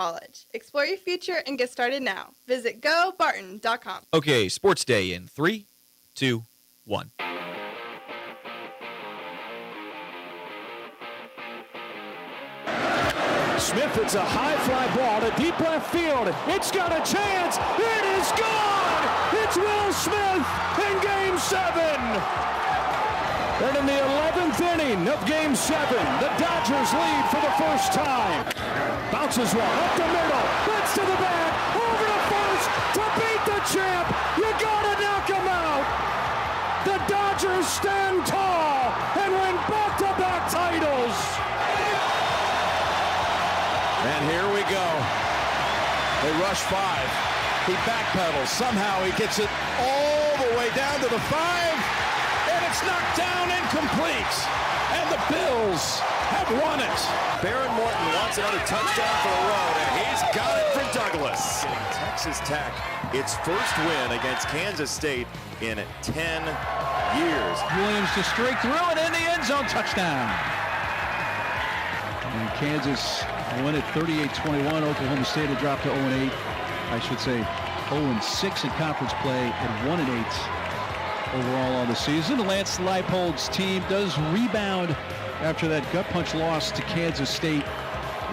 College. Explore your future and get started now. Visit gobarton.com. Okay, Sports Day in 3, 2, 1. Smith, it's a high fly ball to deep left field. It's got a chance. It is gone. It's Will Smith in Game 7. And in the 11th inning of Game 7, the Dodgers lead for the first time. Bounces one up the middle. Hits to the back. Over to first to beat the champ. You gotta knock him out. The Dodgers stand tall and win back-to-back titles. And here we go. They rush 5. He backpedals. Somehow he gets it all the way down to the 5. And it's knocked down incomplete. And the Bills have won it. Baron Morton wants another touchdown for the road, and he's got it for Douglas. Texas Tech, its first win against Kansas State in 10 years. Williams to straight through and in the end zone, touchdown. And Kansas won it 38-21. Oklahoma State had dropped to 0-8. I should say 0-6 in conference play and 1-8 overall on the season. The Lance Leipold's team does rebound after that gut punch loss to Kansas State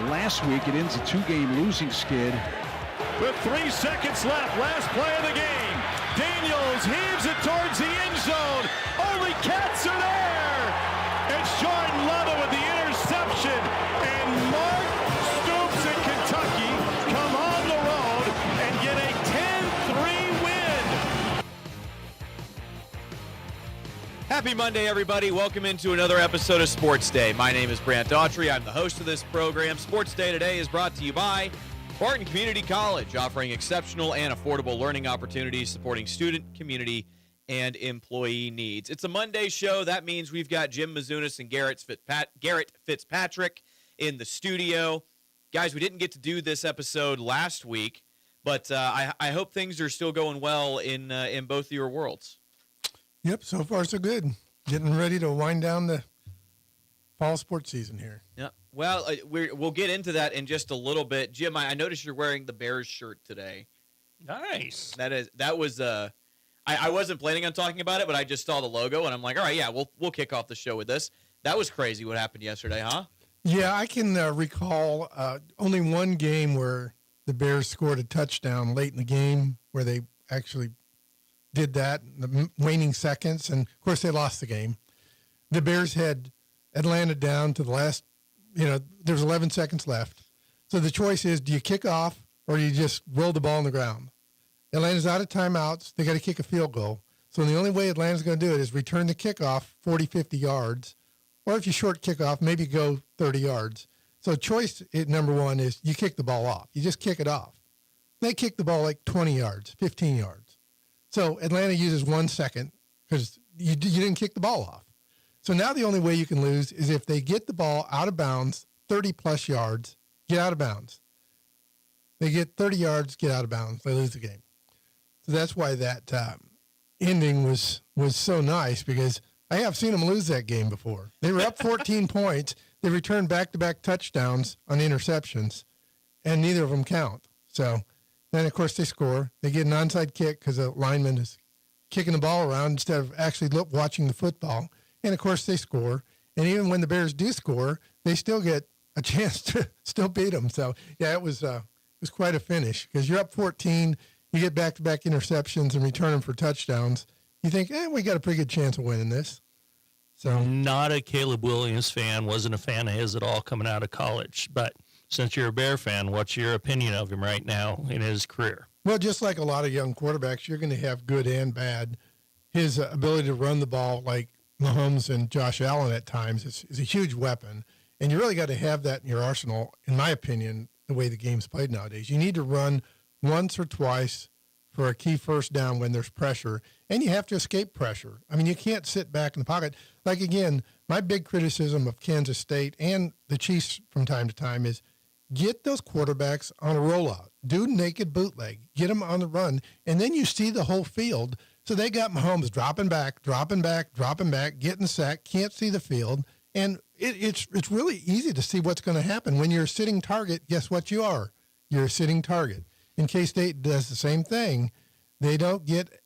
last week. It ends a 2-game losing skid. With 3 seconds left, last play of the game. Daniels heaves it towards the end zone. Only Cats are there. It's Jordan Love with the interception. And Mark Stoops in Kentucky come on the road and get a 10-3 win. Happy Monday, everybody. Welcome into another episode of Sports Day. My name is Brant Daughtry. I'm the host of this program. Sports Day today is brought to you by Barton Community College, offering exceptional and affordable learning opportunities, supporting student, community, and employee needs. It's a Monday show. That means we've got Jim Mizunas and Garrett Fitzpatrick in the studio. Guys, we didn't get to do this episode last week, but I hope things are still going well in both of your worlds. Yep, so far so good. Getting ready to wind down the fall sports season here. Yeah. Well, we'll get into that in just a little bit. Jim, I noticed you're wearing the Bears shirt today. Nice. That was I wasn't planning on talking about it, but I just saw the logo and I'm like, all right, yeah, we'll kick off the show with this. That was crazy what happened yesterday, huh? Yeah, I can recall only one game where the Bears scored a touchdown late in the game where they actually did that in the waning seconds, and of course they lost the game. The Bears had Atlanta down to the last, there's 11 seconds left. So the choice is, do you kick off or do you just roll the ball on the ground? Atlanta's out of timeouts. They got to kick a field goal. So the only way Atlanta's going to do it is return the kickoff 40, 50 yards, or if you short kickoff, maybe go 30 yards. So choice number one is you kick the ball off. You just kick it off. They kick the ball like 20 yards, 15 yards. So Atlanta uses 1 second because you didn't kick the ball off. So now the only way you can lose is if they get the ball out of bounds, 30-plus yards, get out of bounds. They get 30 yards, get out of bounds. They lose the game. So that's why that ending was so nice, because I have seen them lose that game before. They were up 14 points. They returned back-to-back touchdowns on interceptions, and neither of them count. So then, of course, they score. They get an onside kick because the lineman is kicking the ball around instead of actually watching the football. And, of course, they score. And even when the Bears do score, they still get a chance to still beat them. So, yeah, it was quite a finish, because you're up 14, you get back-to-back interceptions and return them for touchdowns. You think, we got a pretty good chance of winning this. So, not a Caleb Williams fan, wasn't a fan of his at all coming out of college. But since you're a Bear fan, what's your opinion of him right now in his career? Well, just like a lot of young quarterbacks, you're going to have good and bad. His ability to run the ball like Mahomes and Josh Allen at times is a huge weapon. And you really got to have that in your arsenal, in my opinion, the way the game's played nowadays. You need to run once or twice for a key first down when there's pressure, and you have to escape pressure. I mean, you can't sit back in the pocket. Like, again, my big criticism of Kansas State and the Chiefs from time to time is get those quarterbacks on a rollout. Do naked bootleg. Get them on the run, and then you see the whole field. So they got Mahomes dropping back, getting sacked, can't see the field, and it's really easy to see what's going to happen. When you're a sitting target, guess what you are? you're a sitting target. And K-State does the same thing. They don't get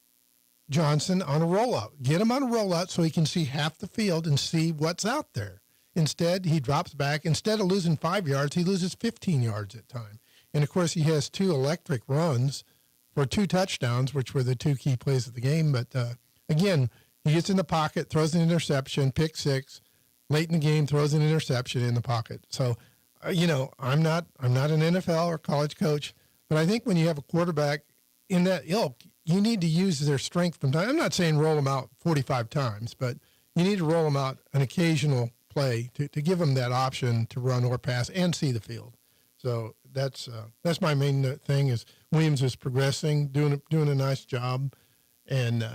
Johnson on a rollout. Get him on a rollout so he can see half the field and see what's out there. Instead, he drops back. Instead of losing 5 yards, he loses 15 yards at time. And, of course, he has 2 electric runs for 2 touchdowns, which were the 2 key plays of the game. But, again, he gets in the pocket, throws an interception, pick 6. Late in the game, throws an interception in the pocket. So, I'm not an NFL or college coach, but I think when you have a quarterback in that ilk, you need to use their strength from time. I'm not saying roll them out 45 times, but you need to roll them out an occasional play to give them that option to run or pass and see the field. So that's my main thing is Williams is progressing, doing a nice job. And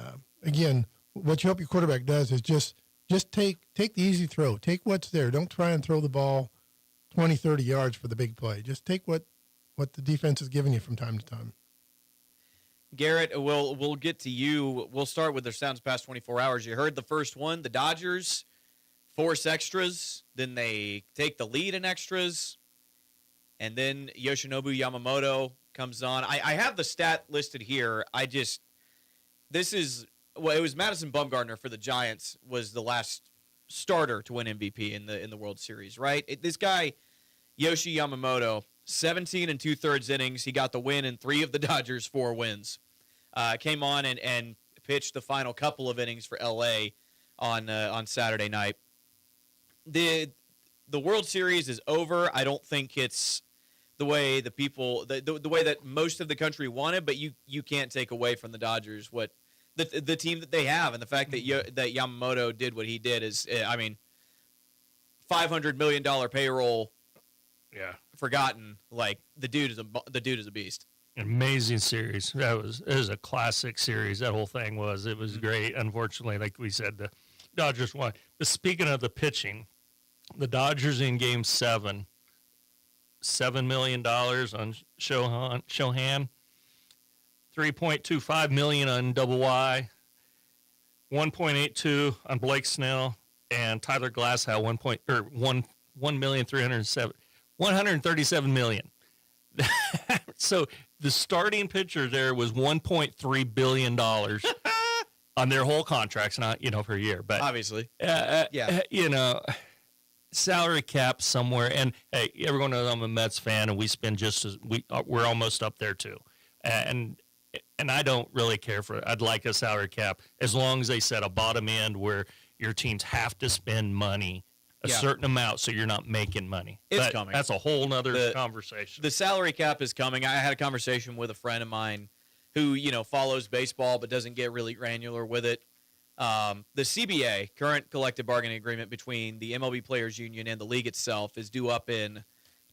again, what you hope your quarterback does is just take the easy throw. Take what's there. Don't try and throw the ball 20, 30 yards for the big play. Just take what the defense is giving you from time to time. Garrett, we'll get to you. We'll start with the sounds past 24 hours. You heard the first one, the Dodgers force extras, then they take the lead in extras, and then Yoshinobu Yamamoto comes on. I have the stat listed here. It was Madison Bumgarner for the Giants was the last starter to win MVP in the World Series, right? This guy, Yoshi Yamamoto, 17 2/3 innings. He got the win in 3 of the Dodgers' 4 wins. Came on and pitched the final couple of innings for LA on Saturday night. The World Series is over. I don't think it's the way the people the way that most of the country wanted, but you can't take away from the Dodgers what the team that they have, and the fact that Yamamoto did what he did is, I mean, $500 million payroll. Yeah, forgotten. Like the dude is a beast. Amazing series. It was a classic series. That whole thing was. It was great. Unfortunately, like we said, the Dodgers won. But speaking of the pitching, the Dodgers in Game 7, $7 million on Shohan, $3.25 million on Double Y, $1.82 on Blake Snell, and Tyler Glasnow $137 million. So the starting pitcher there was $1.3 billion on their whole contracts, not per year, but obviously, salary cap somewhere. And hey, everyone knows I'm a Mets fan, and we spend we're almost up there too, and I don't really care for it. I'd like a salary cap as long as they set a bottom end where your teams have to spend money. A certain amount, so you're not making money. It's coming. That's a whole nother conversation. The salary cap is coming. I had a conversation with a friend of mine who, follows baseball but doesn't get really granular with it. The CBA, current collective bargaining agreement between the MLB Players Union and the league itself, is due up in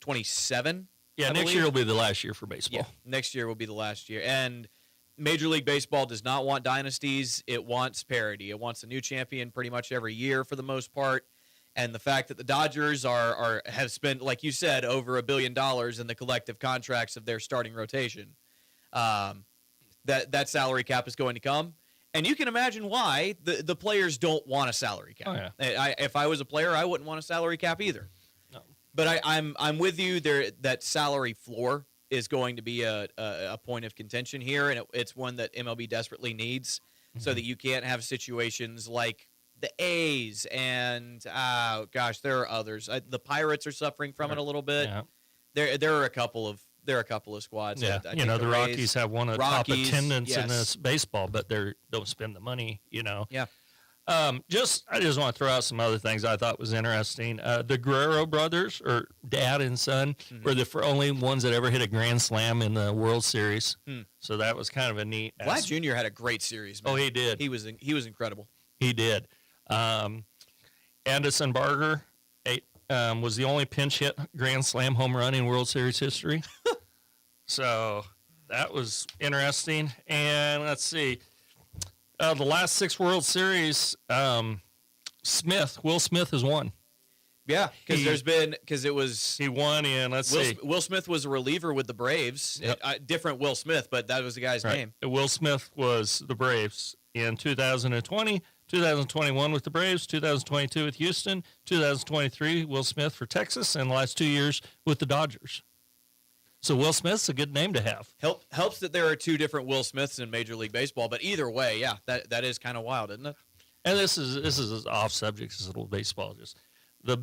27. Yeah, next year will be the last year for baseball. Yeah, next year will be the last year. And Major League Baseball does not want dynasties. It wants parity. It wants a new champion pretty much every year for the most part. And the fact that the Dodgers have spent, like you said, over $1 billion in the collective contracts of their starting rotation, that salary cap is going to come. And you can imagine why the players don't want a salary cap. Oh, yeah. If I was a player, I wouldn't want a salary cap either. No. But I'm with you there. That salary floor is going to be a point of contention here, and it's one that MLB desperately needs, so that you can't have situations like the A's and there are others. The Pirates are suffering from it a little bit. Yeah. There are a couple of squads. Yeah, I think the Rockies have one of the top attendance in yes. this baseball, but they don't spend the money. Yeah. I just want to throw out some other things I thought was interesting. The Guerrero brothers, or dad and son, were the only ones that ever hit a grand slam in the World Series. So that was kind of a neat. Vlad Jr. had a great series, man. Oh, he did. He was incredible. He did. Anderson Barger was the only pinch hit grand slam home run in World Series history. So that was interesting. And let's see. The last 6 World Series, Will Smith has won. Yeah, because he won in, Will Smith was a reliever with the Braves. Yep. Different Will Smith, but that was the guy's name. Will Smith was the Braves in 2020, 2021 with the Braves, 2022 with Houston, 2023 Will Smith for Texas, and the last 2 years with the Dodgers. So Will Smith's a good name to have. Helps that there are two different Will Smiths in Major League Baseball, but either way, yeah, that is kind of wild, isn't it? And this is off subject, this is a little baseball, just the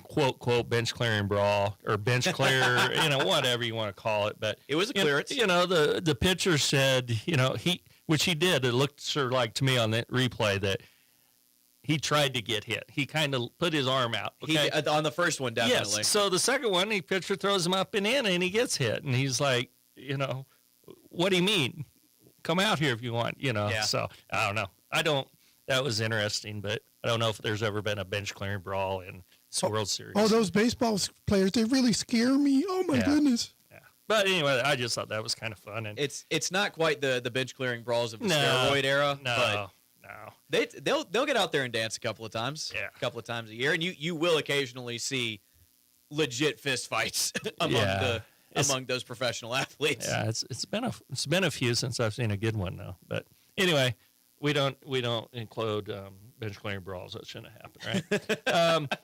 quote bench clearing brawl or bench clear, whatever you want to call it. But it was a clearance. The pitcher said, which he did. It looked sort of like to me on the replay that he tried to get hit. He kind of put his arm out. Okay? On the first one, definitely. Yes. So the second one, the pitcher throws him up and in, and he gets hit, and he's like, what do you mean? Come out here if you want, Yeah. So I don't know. That was interesting, but I don't know if there's ever been a bench clearing brawl in World Series. Oh, those baseball players, they really scare me. Oh, my goodness. Yeah. But anyway, I just thought that was kind of fun. And it's not quite the bench clearing brawls of the steroid era. No. They'll get out there and dance a couple of times. Yeah. A couple of times a year. And you will occasionally see legit fist fights among those professional athletes. Yeah, it's been a few since I've seen a good one though. But anyway, we don't include bench clearing brawls. That shouldn't have happened, right?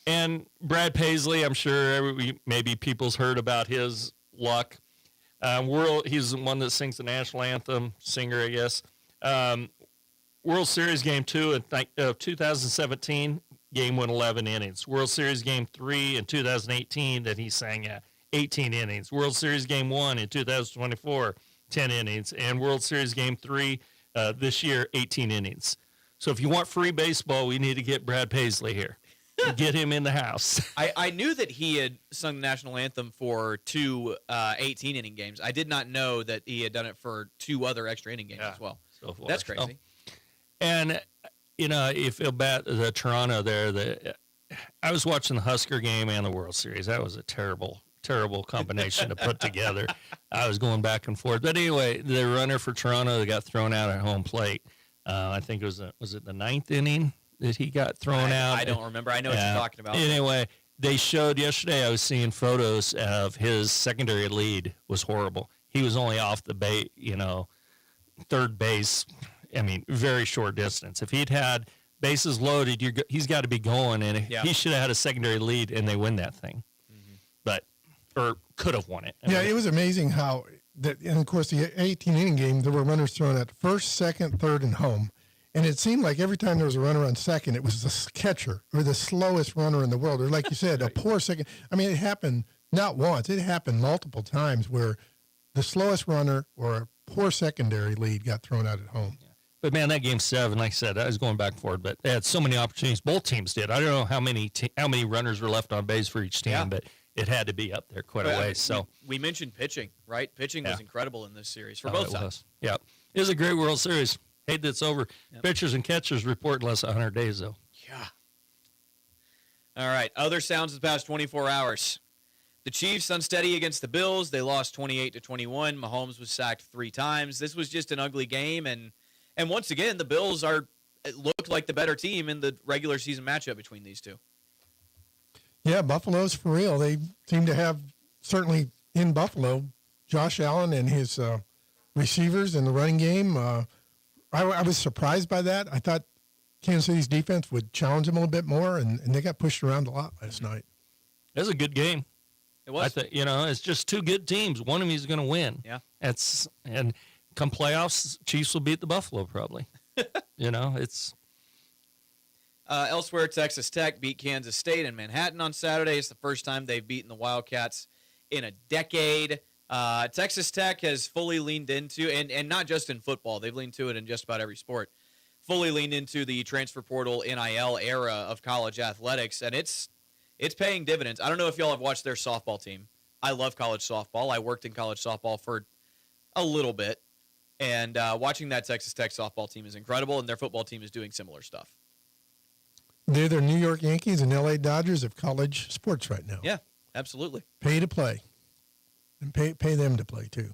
And Brad Paisley, I'm sure maybe people's heard about his luck. He's the one that sings the national anthem, singer, I guess. World Series Game 2 in 2017, game went 11 innings. World Series Game 3 in 2018 that he sang at 18 innings. World Series Game 1 in 2024, 10 innings. And World Series Game 3 this year, 18 innings. So if you want free baseball, we need to get Brad Paisley here. Get him in the house. I knew that he had sung the national anthem for two 18-inning games. I did not know that he had done it for two other extra inning games as well. So that's crazy. And, you feel bad, the Toronto there, I was watching the Husker game and the World Series. That was a terrible combination to put together. I was going back and forth. But anyway, the runner for Toronto got thrown out at home plate. I think was it the ninth inning that he got thrown out? I don't remember. I know what you're talking about. Anyway, they showed yesterday, I was seeing photos of his secondary lead was horrible. He was only off the base, third base. I mean, very short distance. If he'd had bases loaded, he's got to be going, and he should have had a secondary lead, and they win that thing. Or could have won it. It was amazing how that, and of course the 18-inning game, there were runners thrown at first, second, third, and home. And it seemed like every time there was a runner on second, it was the catcher or the slowest runner in the world. Or like you said, a poor second. I mean, it happened not once. It happened multiple times where the slowest runner or a poor secondary lead got thrown out at home. Yeah. But, man, that game 7, like I said, I was going back and forth, but they had so many opportunities. Both teams did. I don't know how many runners were left on base for each team, but it had to be up there quite a ways. So we mentioned pitching, right? Pitching was incredible in this series for both sides. Yeah. It was a great World Series. Hate that it's over. Yep. Pitchers and catchers report in less than 100 days, though. Yeah. All right. Other sounds of the past 24 hours. The Chiefs unsteady against the Bills. They lost 28-21. Mahomes was sacked 3 times. This was just an ugly game. And once again, the Bills looked like the better team in the regular season matchup between these two. Yeah, Buffalo's for real. They seem to have, certainly in Buffalo, Josh Allen and his receivers in the running game. I was surprised by that. I thought Kansas City's defense would challenge them a little bit more, and they got pushed around a lot last night. It was a good game. It was. It's just two good teams. One of them is going to win. Yeah. And come playoffs, Chiefs will beat the Buffalo probably. It's. Elsewhere, Texas Tech beat Kansas State in Manhattan on Saturday. It's the first time they've beaten the Wildcats in a decade. Texas Tech has fully leaned into, and not just in football, they've leaned to it in just about every sport, fully leaned into the transfer portal NIL era of college athletics, and it's paying dividends. I don't know if y'all have watched their softball team. I love college softball. I worked in college softball for a little bit, and watching that Texas Tech softball team is incredible, and their football team is doing similar stuff. They're the New York Yankees and LA Dodgers of college sports right now. Yeah, absolutely. Pay to play. And pay them to play, too.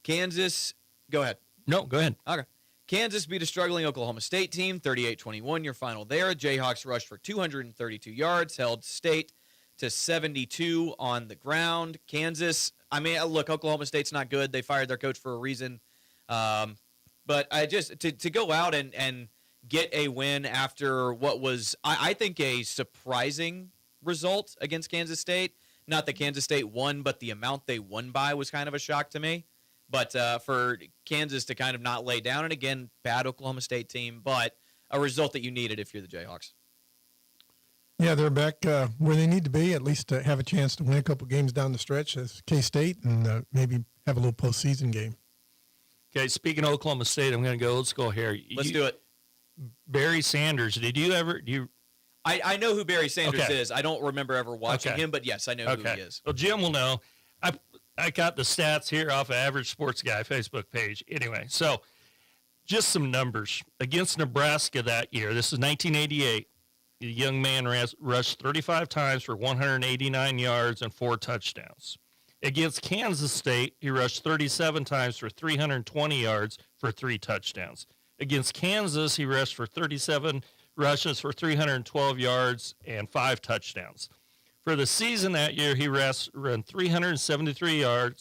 Kansas, go ahead. No, go ahead. Okay. Kansas beat a struggling Oklahoma State team, 38-21, your final there. Jayhawks rushed for 232 yards, held State to 72 on the ground. Kansas, look, Oklahoma State's not good. They fired their coach for a reason. But to go out and get a win after what was, I think, a surprising result against Kansas State. Not that Kansas State won, but the amount they won by was kind of a shock to me. But for Kansas to kind of not lay down, and again, bad Oklahoma State team, but a result that you needed if you're the Jayhawks. Yeah, they're back where they need to be, at least to have a chance to win a couple games down the stretch as K-State and maybe have a little postseason game. Okay, speaking of Oklahoma State, I'm going to go old school here. Let's do it. Barry Sanders, did you ever – I know who Barry Sanders Okay. is. I don't remember ever watching Okay. him, but yes, I know who he is. Well, Jim will know. I got the stats here off of Average Sports Guy Facebook page. Anyway, so just some numbers. Against Nebraska that year, this is 1988, the young man rushed 35 times for 189 yards and 4 touchdowns. Against Kansas State, he rushed 37 times for 320 yards for 3 touchdowns. Against Kansas, he rushed for 37 rushes for 312 yards and 5 touchdowns. For the season that year, he ran 373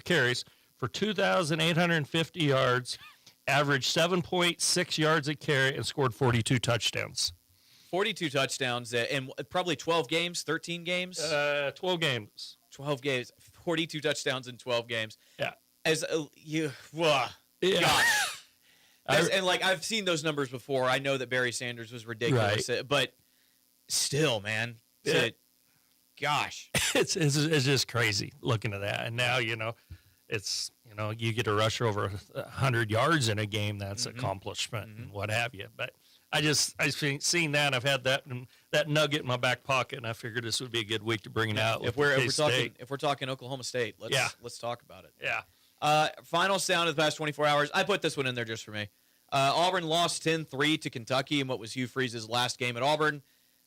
carries for 2,850 yards, averaged 7.6 yards a carry, and scored 42 touchdowns. 42 touchdowns in probably 12 games, 13 games? 12 games. 12 games, 42 touchdowns in 12 games. Yeah. Gosh. And I've seen those numbers before. I know that Barry Sanders was ridiculous, but still, man. Gosh. It's just crazy looking at that. And now, it's, you get a rush over 100 yards in a game. That's accomplishment and what have you. But I've seen that. I've had that nugget in my back pocket, and I figured this would be a good week to bring it out. If we're talking Oklahoma State, let's talk about it. Yeah. Final sound of the past 24 hours. I put this one in there just for me. Auburn lost 10-3 to Kentucky in what was Hugh Freeze's last game at Auburn.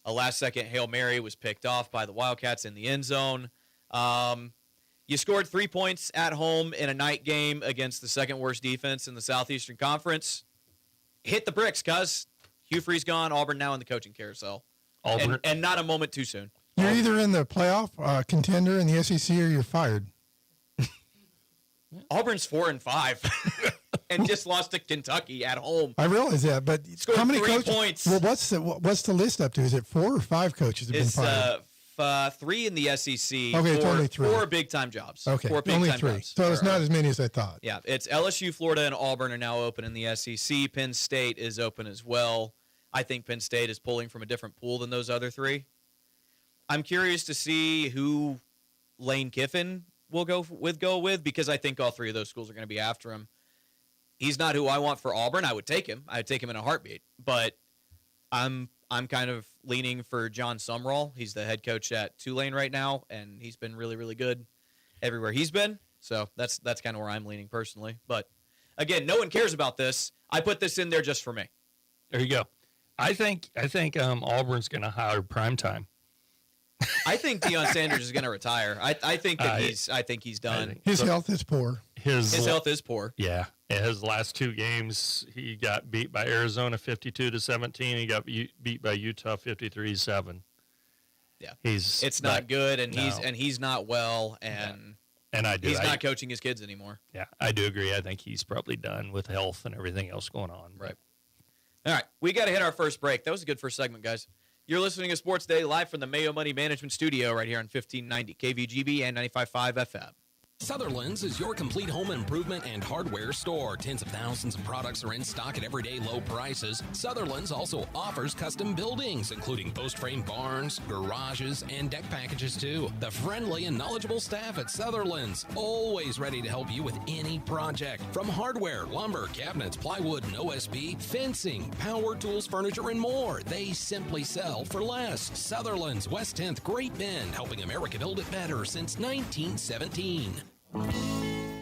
A last-second Hail Mary was picked off by the Wildcats in the end zone. You scored 3 points at home in a night game against the second-worst defense in the Southeastern Conference. Hit the bricks, cuz. Hugh Freeze gone, Auburn now in the coaching carousel. Auburn. And not a moment too soon. You're either in the playoff contender in the SEC or you're fired. Auburn's 4-5 and just lost to Kentucky at home. I realize that, but Scored how many 3 coaches? points. Well, what's the list up to? Is it 4 or 5 coaches have been It's fired? 3 in the SEC. Okay, it's only 3. 4 big-time jobs. Okay, 4 only big-time 3. jobs. So it's not as many as I thought. Yeah, it's LSU, Florida, and Auburn are now open in the SEC. Penn State is open as well. I think Penn State is pulling from a different pool than those other 3. I'm curious to see who Lane Kiffin will go with because I think all 3 of those schools are going to be after him. He's not who I want for Auburn. I would take him. I would take him in a heartbeat. But I'm kind of leaning for John Sumrall. He's the head coach at Tulane right now, and he's been really, really good everywhere he's been. So that's kind of where I'm leaning personally. But again, no one cares about this. I put this in there just for me. There you go. I think Auburn's going to hire primetime. I think Deion Sanders is going to retire. I think that he's done. His health is poor. His health is poor. Yeah. In his last 2 games, he got beat by Arizona 52-17. He got beat by Utah 53-7. Yeah, it's not good, and he's not well, and he's not coaching his kids anymore. Yeah, I do agree. I think he's probably done with health and everything else going on. Right. All right, we got to hit our first break. That was a good first segment, guys. You're listening to Sports Day live from the Mayo Money Management Studio right here on 1590 KVGB and 95.5 FM. Sutherland's is your complete home improvement and hardware store. Tens of thousands of products are in stock at everyday low prices. Sutherland's also offers custom buildings, including post-frame barns, garages, and deck packages too. The friendly and knowledgeable staff at Sutherland's, always ready to help you with any project. From hardware, lumber, cabinets, plywood, and OSB, fencing, power tools, furniture, and more. They simply sell for less. Sutherland's, West 10th, Great Bend, helping America build it better since 1917.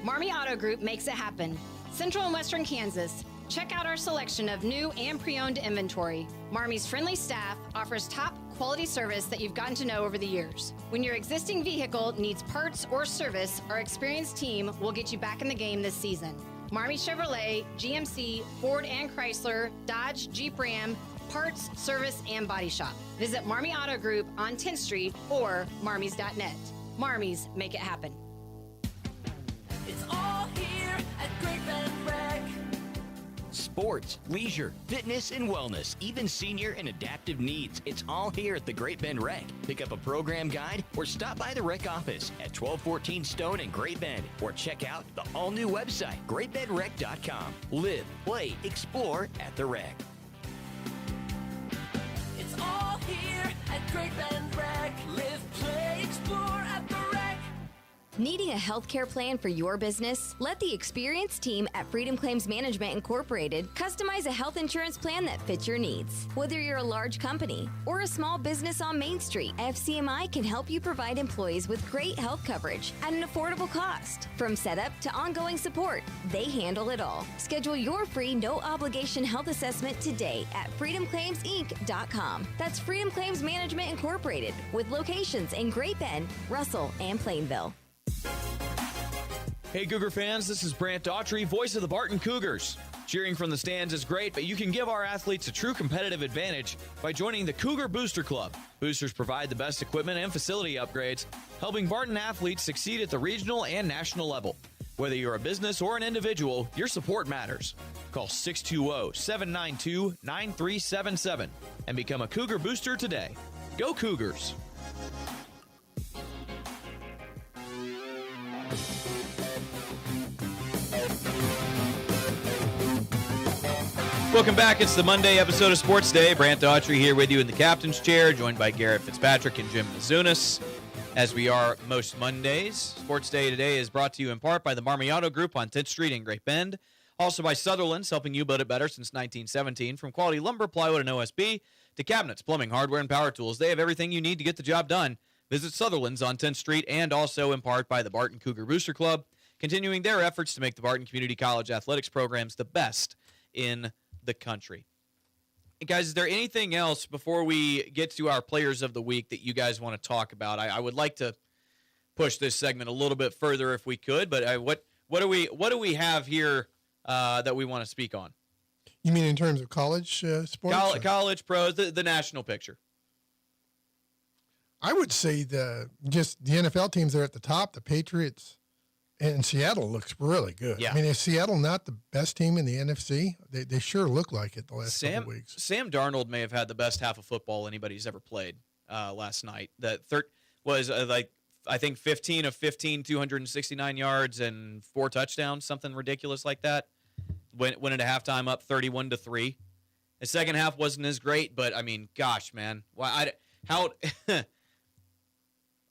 Marmy Auto Group makes it happen. Central and Western Kansas. Check out our selection of new and pre-owned inventory. Marmy's friendly staff offers top quality service that you've gotten to know over the years. When your existing vehicle needs parts or service, our experienced team will get you back in the game this season. Marmy Chevrolet, GMC, Ford and Chrysler, Dodge, Jeep Ram, parts, service, and body shop. Visit Marmy Auto Group on 10th Street or marmys.net. Marmys, make it happen. It's all here at Great Bend Rec. sports, leisure, fitness, and wellness, even senior and adaptive needs. It's all here at the Great Bend Rec. Pick up a program guide or stop by the rec office at 1214 Stone in Great Bend, or check out the all-new website, greatbendrec.com. Live, play, explore at the rec. It's all here at Great Bend Rec. Live, play, explore at the rec. Needing a healthcare plan for your business? Let the experienced team at Freedom Claims Management Incorporated customize a health insurance plan that fits your needs. Whether you're a large company or a small business on Main Street, FCMI can help you provide employees with great health coverage at an affordable cost. From setup to ongoing support, they handle it all. Schedule your free no-obligation health assessment today at freedomclaimsinc.com. That's Freedom Claims Management Incorporated, with locations in Great Bend, Russell, and Plainville. Hey, Cougar fans, this is Brant Daughtry, voice of the Barton Cougars. Cheering from the stands is great, but you can give our athletes a true competitive advantage by joining the Cougar Booster Club. Boosters provide the best equipment and facility upgrades, helping Barton athletes succeed at the regional and national level. Whether you're a business or an individual, your support matters. Call 620-792-9377 and become a Cougar Booster today. Go Cougars! Welcome back. It's the Monday episode of Sports Day. Brant Daughtry here with you in the captain's chair, joined by Garrett Fitzpatrick and Jim Mazunas. As we are most Mondays, Sports Day today is brought to you in part by the Marmiotto Group on 10th Street in Great Bend. Also by Sutherland's, helping you build it better since 1917. From quality lumber, plywood, and OSB to cabinets, plumbing, hardware, and power tools, they have everything you need to get the job done. Visit Sutherland's on 10th Street, and also in part by the Barton Cougar Booster Club, continuing their efforts to make the Barton Community College athletics programs the best in the country. Hey guys, is there anything else before we get to our players of the week that you guys want to talk about? I would like to push this segment a little bit further if we could, but what do we have here that we want to speak on? You mean in terms of college sports? College pros, the national picture. I would say the NFL teams are at the top. The Patriots and Seattle looks really good. Yeah. I mean, is Seattle not the best team in the NFC? They sure look like it the last couple weeks. Sam Darnold may have had the best half of football anybody's ever played last night. That was I think 15 of 15, 269 yards and 4 touchdowns, something ridiculous like that. Went into halftime up 31-3. The second half wasn't as great, but I mean, gosh, man, I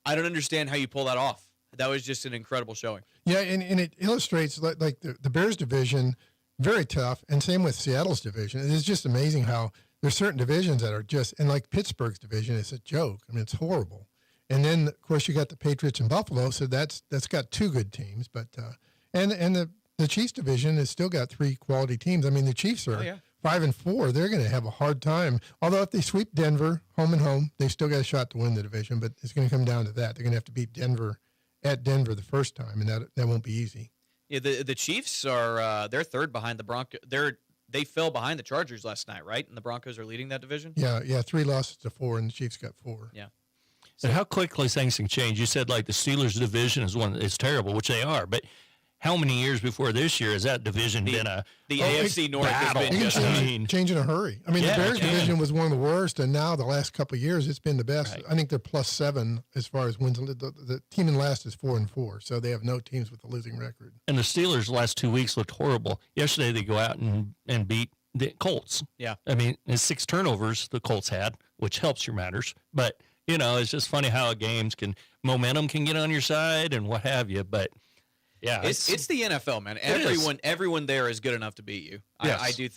don't understand how you pull that off. That was just an incredible showing. Yeah, and it illustrates like the Bears division, very tough, and same with Seattle's division. It's just amazing how there's certain divisions that are just, and like Pittsburgh's division, it's a joke. I mean, it's horrible. And then of course you got the Patriots and Buffalo, so that's got 2 good teams. But and the Chiefs division has still got 3 quality teams. I mean, the Chiefs are 5-4. They're going to have a hard time. Although if they sweep Denver home and home, they've still got a shot to win the division. But it's going to come down to that. They're going to have to beat Denver at Denver the first time, and that won't be easy. Yeah, the Chiefs are they're third behind the Broncos. They fell behind the Chargers last night, right? And the Broncos are leading that division. Yeah, 3 losses to 4, and the Chiefs got 4. Yeah. So how quickly things can change. You said like the Steelers division is terrible, which they are, but how many years before this year has that division been the AFC North battle? has been just change in a hurry. I mean, the Bears division was one of the worst, and now the last couple of years it's been the best. Right. I think they're +7 as far as wins. The team in last is 4-4, so they have no teams with a losing record. And the Steelers the last 2 weeks looked horrible. Yesterday they go out and beat the Colts. Yeah, I mean, it's 6 turnovers the Colts had, which helps your matters. But you know, it's just funny how momentum can get on your side and what have you. But yeah, it's the NFL, man. Everyone there is good enough to beat you. Yes. I do.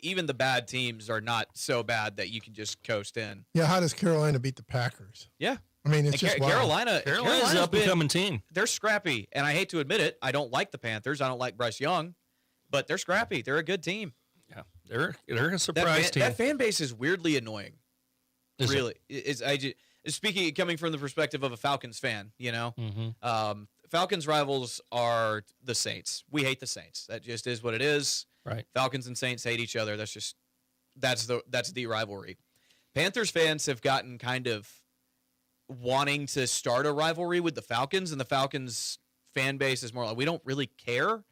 Even the bad teams are not so bad that you can just coast in. Yeah, how does Carolina beat the Packers? Yeah, I mean, it's just Carolina's an up-and-coming team. They're scrappy, and I hate to admit it. I don't like the Panthers. I don't like Bryce Young, but they're scrappy. They're a good team. Yeah, they're a surprise team. That fan base is weirdly annoying. Really, speaking coming from the perspective of a Falcons fan, you know. Mm-hmm. Falcons rivals are the Saints. We hate the Saints. That just is what it is. Right. Falcons and Saints hate each other. That's the rivalry. Panthers fans have gotten kind of wanting to start a rivalry with the Falcons, and the Falcons fan base is more like, we don't really care,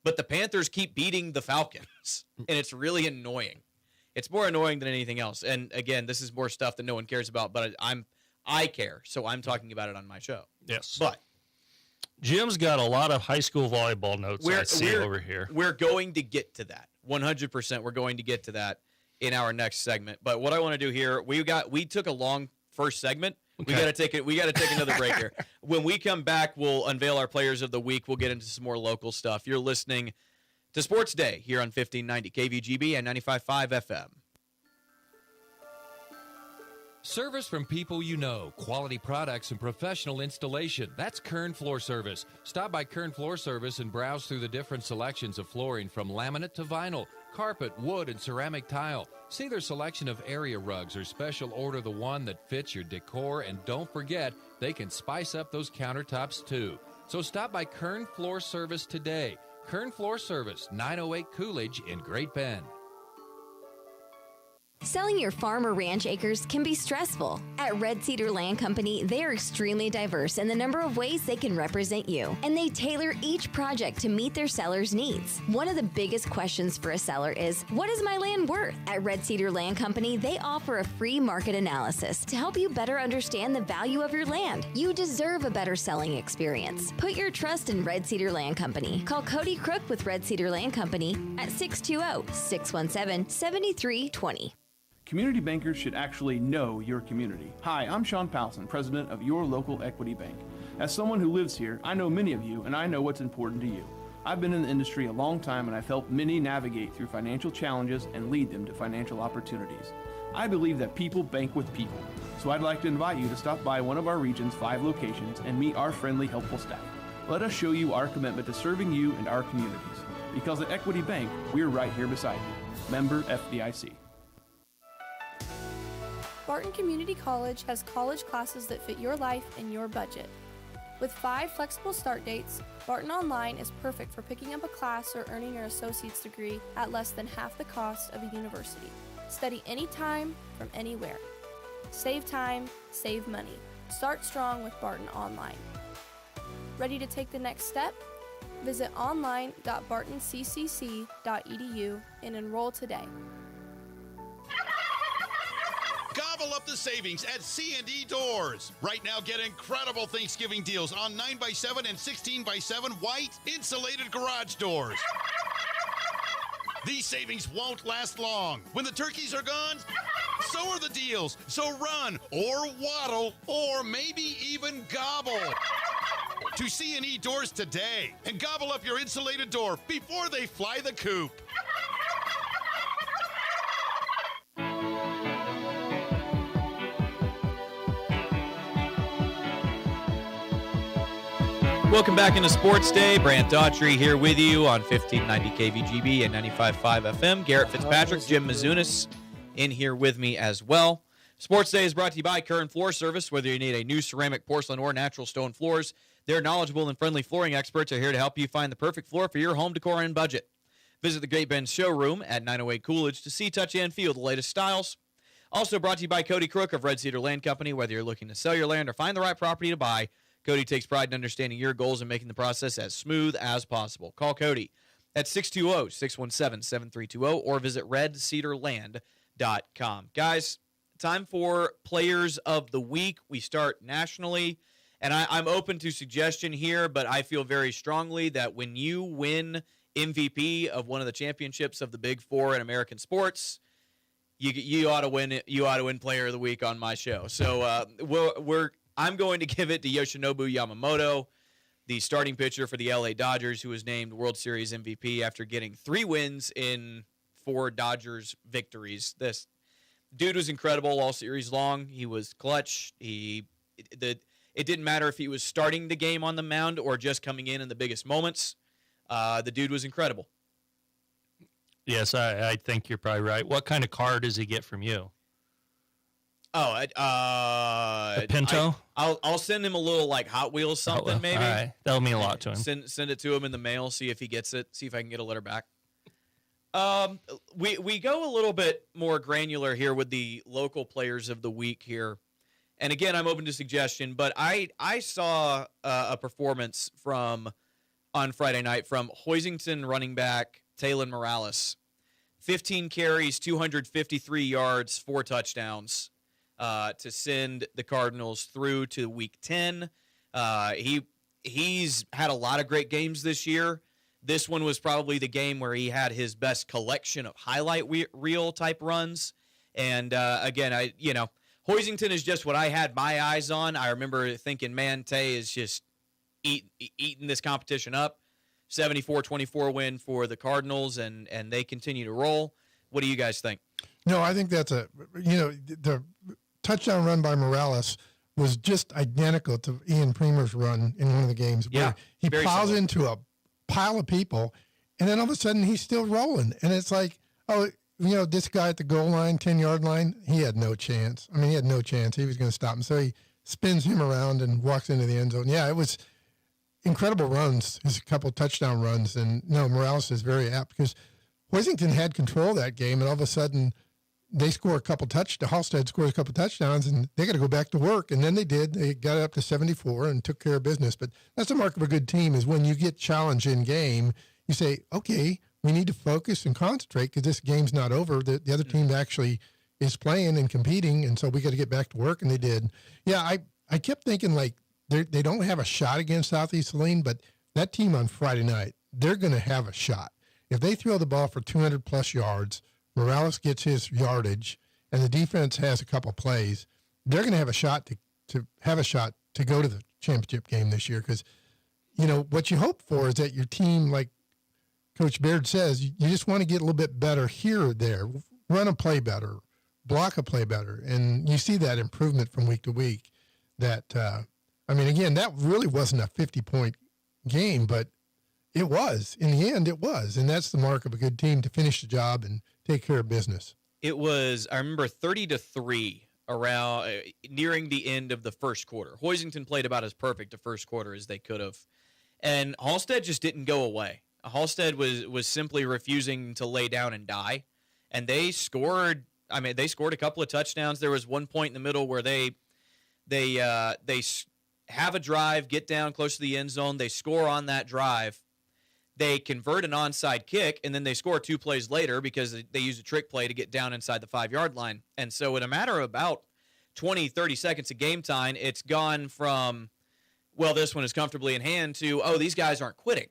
but the Panthers keep beating the Falcons, and it's really annoying. It's more annoying than anything else. And again, this is more stuff that no one cares about, but I care, so I'm talking about it on my show. Yes. But Jim's got a lot of high school volleyball notes I see over here. We're going to get to that. 100%. We're going to get to that in our next segment. But what I want to do here, we took a long first segment. Okay. We got to take another break here. When we come back, we'll unveil our players of the week. We'll get into some more local stuff. You're listening to Sports Day here on 1590 KVGB and 95.5 FM. Service from people you know, quality products and professional installation. That's Kern Floor Service. Stop by Kern Floor Service and browse through the different selections of flooring from laminate to vinyl, carpet, wood, and ceramic tile. See their selection of area rugs or special order the one that fits your decor, and don't forget, they can spice up those countertops too. So stop by Kern Floor Service today. Kern Floor Service, 908 Coolidge in Great Bend. Selling your farm or ranch acres can be stressful. At Red Cedar Land Company, they are extremely diverse in the number of ways they can represent you, and they tailor each project to meet their seller's needs. One of the biggest questions for a seller is, what is my land worth? At Red Cedar Land Company, they offer a free market analysis to help you better understand the value of your land. You deserve a better selling experience. Put your trust in Red Cedar Land Company. Call Cody Crook with Red Cedar Land Company at 620-617-7320. Community bankers should actually know your community. Hi, I'm Sean Powelson, president of Your Local Equity Bank. As someone who lives here, I know many of you, and I know what's important to you. I've been in the industry a long time, and I've helped many navigate through financial challenges and lead them to financial opportunities. I believe that people bank with people, so I'd like to invite you to stop by one of our region's 5 locations and meet our friendly, helpful staff. Let us show you our commitment to serving you and our communities. Because at Equity Bank, we're right here beside you. Member FDIC. Barton Community College has college classes that fit your life and your budget. With 5 flexible start dates, Barton Online is perfect for picking up a class or earning your associate's degree at less than half the cost of a university. Study anytime, from anywhere. Save time, save money. Start strong with Barton Online. Ready to take the next step? Visit online.bartonccc.edu and enroll today. Gobble up the savings at C&E Doors. Right now, get incredible Thanksgiving deals on 9x7 and 16x7 white insulated garage doors. These savings won't last long. When the turkeys are gone, so are the deals. So run or waddle or maybe even gobble to C&E Doors today and gobble up your insulated door before they fly the coop. Welcome back into Sports Day. Brant Daughtry here with you on 1590 KVGB and 95.5 FM. Garrett Fitzpatrick, Jim Mizunas in here with me as well. Sports Day is brought to you by Kern Floor Service. Whether you need a new ceramic, porcelain, or natural stone floors, their knowledgeable and friendly flooring experts are here to help you find the perfect floor for your home decor and budget. Visit the Great Bend showroom at 908 Coolidge to see, touch, and feel the latest styles. Also brought to you by Cody Crook of Red Cedar Land Company. Whether you're looking to sell your land or find the right property to buy, Cody takes pride in understanding your goals and making the process as smooth as possible. Call Cody at 620-617-7320 or visit redcedarland.com. Guys, time for Players of the Week. We start nationally, and I'm open to suggestion here, but I feel very strongly that when you win MVP of one of the championships of the Big Four in American sports, you ought to win. You ought to win Player of the Week on my show. So I'm going to give it to Yoshinobu Yamamoto, the starting pitcher for the LA Dodgers, who was named World Series MVP after getting 3 wins in 4 Dodgers victories. This dude was incredible all series long. He was clutch. It didn't matter if he was starting the game on the mound or just coming in the biggest moments. The dude was incredible. Yes, I think you're probably right. What kind of car does he get from you? Oh, a Pinto? I'll send him a little like Hot Wheels something maybe. All right. That'll mean a lot to him. Send it to him in the mail, see if he gets it, see if I can get a letter back. We go a little bit more granular here with the local players of the week here. And again, I'm open to suggestion, but I saw a performance from on Friday night from Hoisington running back Taylon Morales. 15 carries, 253 yards, 4 touchdowns to send the Cardinals through to Week 10. He's had a lot of great games this year. This one was probably the game where he had his best collection of highlight reel type runs. And again, Hoisington is just what I had my eyes on. I remember thinking, man, Tay is just eating this competition up. 74-24 win for the Cardinals, and they continue to roll. What do you guys think? No, I think that's the touchdown run by Morales was just identical to Ian Premer's run in one of the games. Where he plows into a pile of people, and then all of a sudden he's still rolling. And it's like, this guy at the goal line, 10-yard line, he had no chance. I mean, he had no chance. He was going to stop him. So he spins him around and walks into the end zone. Yeah, it was incredible runs, his couple touchdown runs. And no, Morales is very apt because Hoisington had control of that game, and all of a sudden they score a couple touchdowns. Halstead scores a couple touchdowns, and they got to go back to work. And then they did. They got up to 74 and took care of business. But that's the mark of a good team is when you get challenged in game, you say, okay, we need to focus and concentrate because this game's not over. The other team actually is playing and competing, and so we got to get back to work, and they did. Yeah, I kept thinking, like, they don't have a shot against Southeast Saline, but that team on Friday night, they're going to have a shot. If they throw the ball for 200-plus yards, Morales gets his yardage, and the defense has a couple plays, they're going to have a shot to go to the championship game this year because, what you hope for is that your team, like Coach Baird says, you just want to get a little bit better here or there, run a play better, block a play better, and you see that improvement from week to week. That, again, that really wasn't a 50-point game, but it was. In the end, it was, and that's the mark of a good team to finish the job and take care of business. It was, I remember, 30-3 around nearing the end of the first quarter. Hoisington played about as perfect a first quarter as they could have, and Halstead just didn't go away. Halstead was simply refusing to lay down and die, and they scored. They scored a couple of touchdowns. There was one point in the middle where they have a drive, get down close to the end zone. They score on that drive. They convert an onside kick, and then they score 2 plays later because they use a trick play to get down inside the 5-yard line. And so in a matter of about 20, 30 seconds of game time, it's gone from, well, this one is comfortably in hand to, oh, these guys aren't quitting.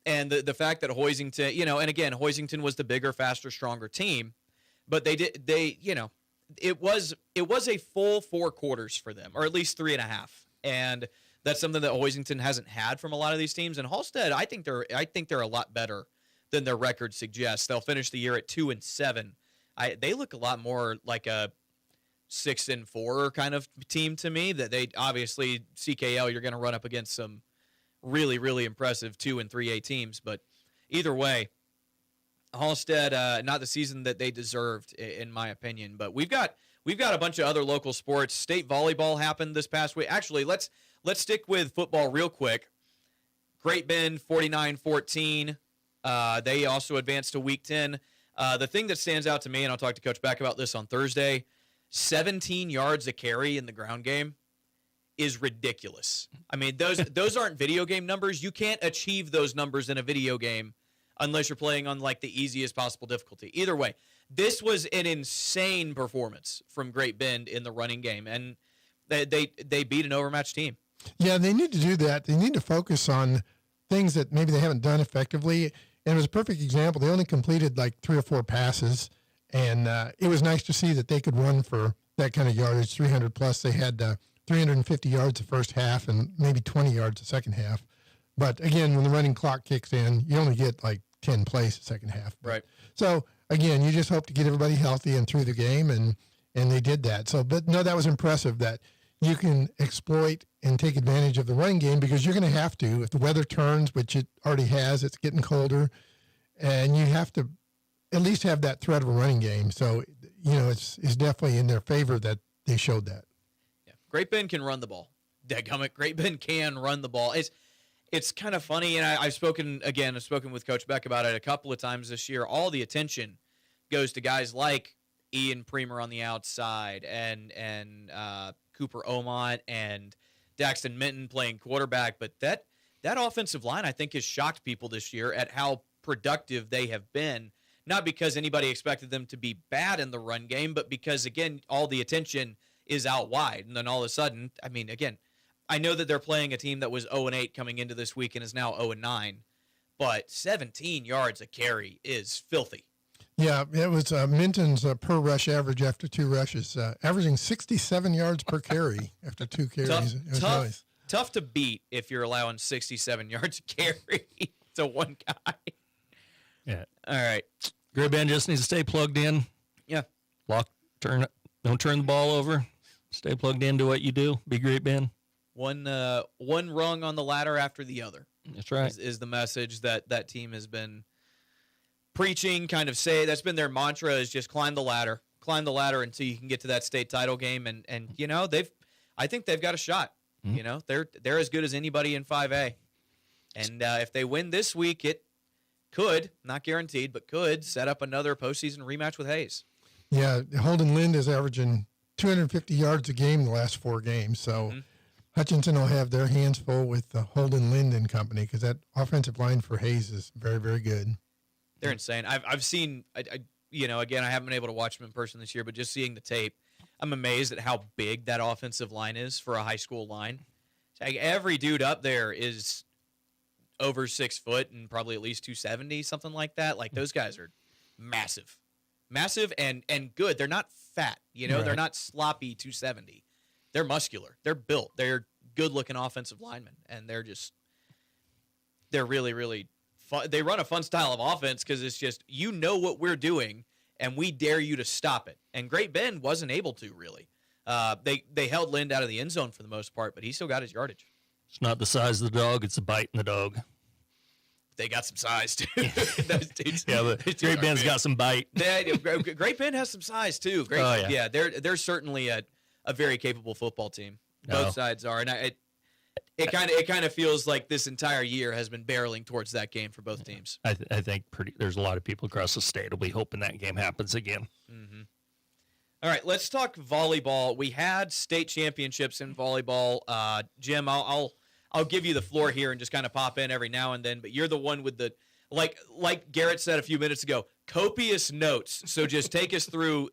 And the fact that Hoisington, and again, Hoisington was the bigger, faster, stronger team, but it was a full 4 quarters for them, or at least 3.5. And that's something that Hoisington hasn't had from a lot of these teams. And Halstead, I think they're a lot better than their record suggests. They'll finish the year at 2-7. They look a lot more like a 6-4 kind of team to me. That they obviously CKL, you're going to run up against some really, really impressive 2 and 3A teams. But either way, Halstead, not the season that they deserved, in my opinion. But we've got a bunch of other local sports. State volleyball happened this past week. Actually, let's stick with football real quick. Great Bend 49-14. They also advanced to Week 10. The thing that stands out to me, and I'll talk to Coach Beck about this on Thursday, 17 yards a carry in the ground game is ridiculous. Those aren't video game numbers. You can't achieve those numbers in a video game unless you're playing on like the easiest possible difficulty. Either way, this was an insane performance from Great Bend in the running game, and they beat an overmatched team. Yeah, they need to do that. They need to focus on things that maybe they haven't done effectively. And it was a perfect example. They only completed like 3 or 4 passes, and it was nice to see that they could run for that kind of yardage, 300 plus. They had 350 yards the first half and maybe 20 yards the second half. But again, when the running clock kicks in, you only get like 10 plays the second half. Right. So again, you just hope to get everybody healthy and through the game, and they did that. So, but no, that was impressive that you can exploit and take advantage of the running game because you're going to have to. If the weather turns, which it already has, it's getting colder, and you have to at least have that threat of a running game. So, it's definitely in their favor that they showed that. Yeah, Great Bend can run the ball. Dadgummit, Great Bend can run the ball. It's kind of funny, and I've spoken with Coach Beck about it a couple of times this year. All the attention goes to guys like Ian Premer on the outside and Cooper Omont and Daxton Minton playing quarterback, but that that offensive line, I think, has shocked people this year at how productive they have been. Not because anybody expected them to be bad in the run game, but because, again, all the attention is out wide. And then all of a sudden, I mean, again, I know that they're playing a team that was 0-8 coming into this week and is now 0-9, but 17 yards a carry is filthy. Yeah, it was Minton's per rush average after 2 rushes, averaging 67 yards per carry after 2 carries. It was nice. Tough to beat if you're allowing 67 yards a carry to one guy. Yeah. All right. Great Ben just needs to stay plugged in. Yeah. Don't turn the ball over. Stay plugged into what you do. Be Great Ben. One rung on the ladder after the other. That's right. Is the message that team has been preaching, kind of say. That's been their mantra, is just climb the ladder until you can get to that state title game. And you know, I think they've got a shot. Mm-hmm. You know, they're as good as anybody in 5A. And if they win this week, it could, not guaranteed, but could set up another postseason rematch with Hayes. Yeah, Holden Lind is averaging 250 yards a game the last 4 games. So Hutchinson will have their hands full with Holden Lind and company, because that offensive line for Hayes is very, very good. They're insane. I've seen, you know, again, I haven't been able to watch them in person this year, but just seeing the tape, I'm amazed at how big that offensive line is for a high school line. Like, every dude up there is over 6 foot and probably at least 270, something like that. Like, those guys are massive and good. They're not fat, you know, They're not sloppy 270. They're muscular. They're built. They're good looking offensive linemen. And they're really, really fun. They run a fun style of offense because it's just, you know what we're doing and we dare you to stop it. And Great Bend wasn't able to, really. They held Lind out of the end zone for the most part, but he still got his yardage. It's not the size of the dog, it's the bite in the dog. They got some size, too. Those dudes, yeah, but Great Bend's got some bite. Great Bend has some size, too. They're certainly a very capable football team. Both sides are. And it kind of feels like this entire year has been barreling towards that game for both teams. I think there's a lot of people across the state will be hoping that game happens again. Mm-hmm. All right, let's talk volleyball. We had state championships in volleyball. Jim, I'll give you the floor here and just kind of pop in every now and then, but you're the one with the, like Garrett said a few minutes ago, copious notes. So just take us through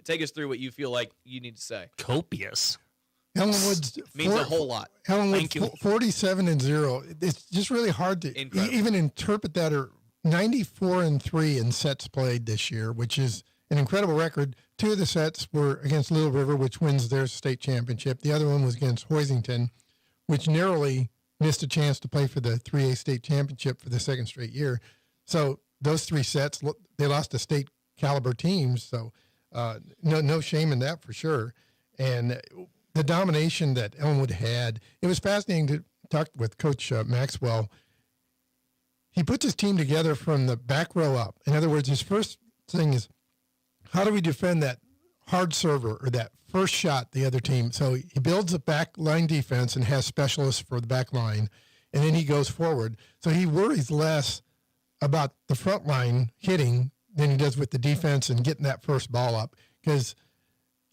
what you feel like you need to say. Copious. Ellenwood's means a whole lot. Ellenwood 47-0. It's just really hard to even interpret that. Or 94-3 in sets played this year, which is an incredible record. 2 of the sets were against Little River, which wins their state championship. The other one was against Hoisington, which narrowly missed a chance to play for the 3A state championship for the 2nd straight year. So those 3 sets, they lost to state caliber teams. So no shame in that for sure. And the domination that Ellenwood had, it was fascinating to talk with Coach Maxwell. He puts his team together from the back row up. In other words, his first thing is, how do we defend that hard server or that first shot the other team? So he builds a back line defense and has specialists for the back line, and then he goes forward. So he worries less about the front line hitting than he does with the defense and getting that first ball up. Because,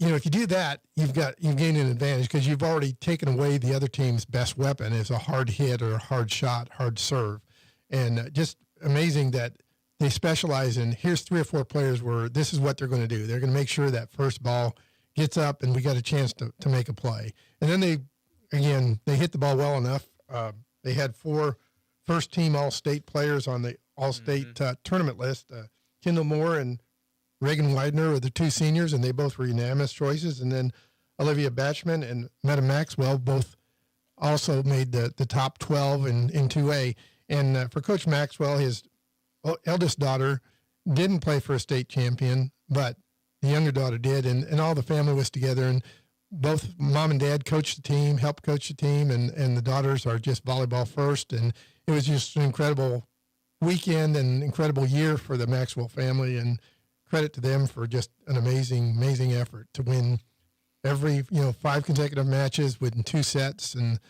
you know, if you do that, you've gained an advantage because you've already taken away the other team's best weapon is a hard hit or a hard shot, hard serve. And just amazing that they specialize in, here's 3 or 4 players where this is what they're going to do. They're going to make sure that first ball gets up and we got a chance to make a play. And then they hit the ball well enough. They had 4 first-team All-State players on the All-State tournament list. Kendall Moore and Reagan Widener were the 2 seniors, and they both were unanimous choices. And then Olivia Batchman and Meta Maxwell both also made the top 12 in 2A. And for Coach Maxwell, his eldest daughter didn't play for a state champion, but the younger daughter did, and all the family was together, and both mom and dad coached the team, helped coach the team, and the daughters are just volleyball first, and it was just an incredible weekend and incredible year for the Maxwell family, and credit to them for just an amazing effort to win every 5 consecutive matches within 2 sets and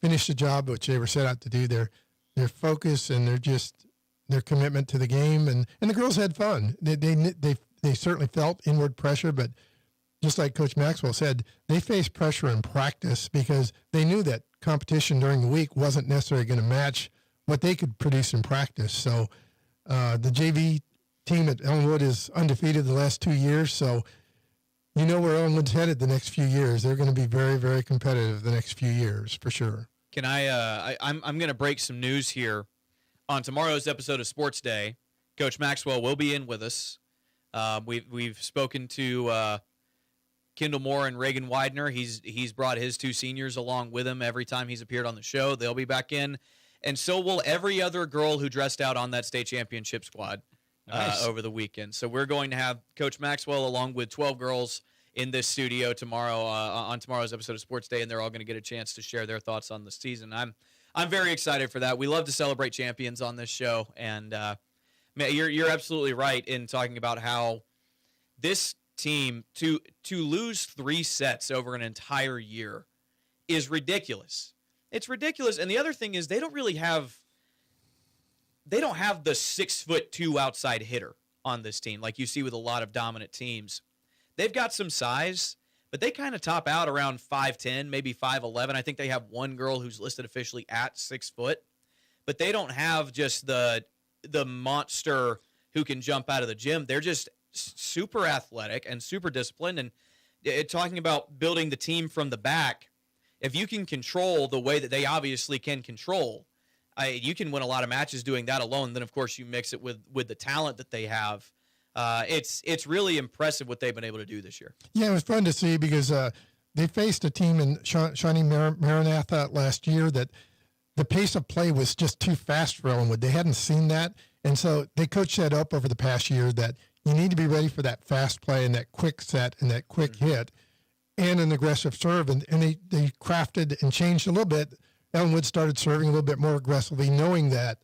finish the job which they were set out to do. Their focus and their commitment to the game, and the girls had fun. They certainly felt inward pressure, but just like Coach Maxwell said, they faced pressure in practice because they knew that competition during the week wasn't necessarily going to match what they could produce in practice. So the JV team at Ellenwood is undefeated the last 2 years. So you know where Ellenwood's headed the next few years. They're going to be very, very competitive the next few years for sure. Can I'm going to break some news here. On tomorrow's episode of Sports Day, Coach Maxwell will be in with us. We've spoken to Kendall Moore and Reagan Widener. He's brought his 2 seniors along with him every time he's appeared on the show. They'll be back in, and so will every other girl who dressed out on that state championship squad over the weekend. So we're going to have Coach Maxwell along with 12 girls in this studio tomorrow on tomorrow's episode of Sports Day, and they're all going to get a chance to share their thoughts on the season. I'm very excited for that. We love to celebrate champions on this show, and man, you're absolutely right in talking about how this team to lose 3 sets over an entire year is ridiculous. It's ridiculous, and the other thing is they don't have the 6'2" outside hitter on this team like you see with a lot of dominant teams. They've got some size, but they kind of top out around 5'10", maybe 5'11". I think they have one girl who's listed officially at 6 foot, but they don't have just the monster who can jump out of the gym. They're just super athletic and super disciplined. And talking about building the team from the back, if you can control the way that they obviously can control, you can win a lot of matches doing that alone. Then, of course, you mix it with the talent that they have. It's really impressive what they've been able to do this year. Yeah, it was fun to see because they faced a team in Shawnee Maranatha last year that the pace of play was just too fast for Ellenwood. They hadn't seen that, and so they coached that up over the past year that you need to be ready for that fast play and that quick set and that quick hit and an aggressive serve. And they crafted and changed a little bit. Ellenwood started serving a little bit more aggressively, knowing that,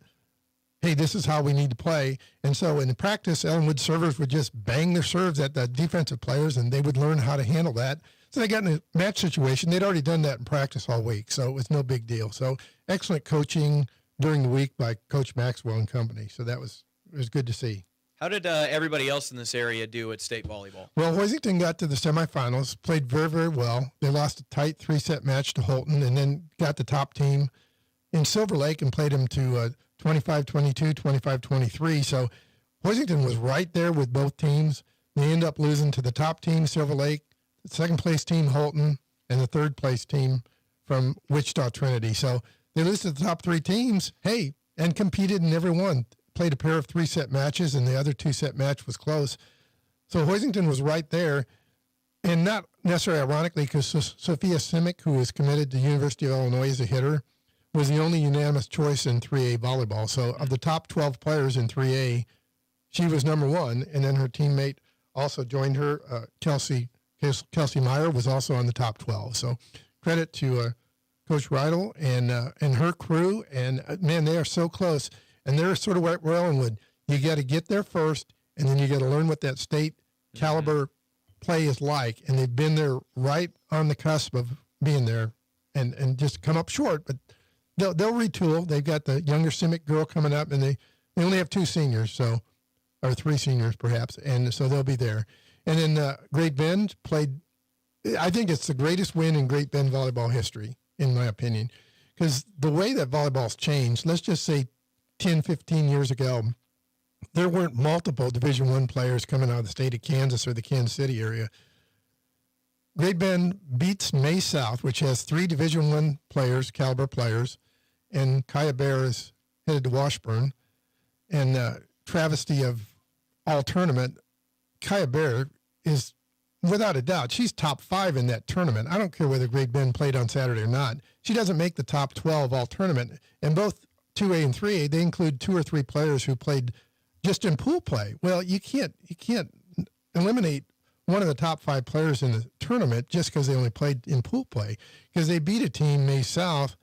hey, this is how we need to play. And so in practice, Ellenwood servers would just bang their serves at the defensive players, and they would learn how to handle that. So they got in a match situation. They'd already done that in practice all week, so it was no big deal. So excellent coaching during the week by Coach Maxwell and company. So it was good to see. How did everybody else in this area do at state volleyball? Well, Hoisington got to the semifinals, played very, very well. They lost a tight 3-set match to Holton and then got the top team in Silver Lake and played them to 25-22, 25-23. So Hoisington was right there with both teams. They ended up losing to the top team, Silver Lake, the second-place team, Holton, and the third-place team from Wichita Trinity. So they lose to the top 3 teams, and competed in every one. Played a pair of 3-set matches, and the other 2-set match was close. So Hoisington was right there, and not necessarily ironically, because Sophia Simic, who was committed to the University of Illinois as a hitter, was the only unanimous choice in 3A volleyball. So of the top 12 players in 3A, she was number 1, and then her teammate also joined her. Kelsey Meyer was also on the top 12. So credit to Coach Riedel and her crew, and man, they are so close. And they're sort of where Ellenwood. You got to get there first, and then you got to learn what that state caliber play is like. And they've been there right on the cusp of being there, and just come up short. But they'll retool. They've got the younger Simic girl coming up, and they only have 2 seniors, or 3 seniors perhaps, and so they'll be there. And then Great Bend played. I think it's the greatest win in Great Bend volleyball history, in my opinion, because the way that volleyball's changed. Let's just say 10, 15 years ago, there weren't multiple Division I players coming out of the state of Kansas or the Kansas City area. Great Bend beats May South, which has 3 Division I players, caliber players, and Kaya Bear is headed to Washburn. And travesty of all tournament, Kaya Bear is, without a doubt, she's top 5 in that tournament. I don't care whether Great Bend played on Saturday or not. She doesn't make the top 12 all tournament. And both 2A and 3A, they include 2 or 3 players who played just in pool play. Well, you can't eliminate one of the top 5 players in the tournament just because they only played in pool play, because they beat a team, May South,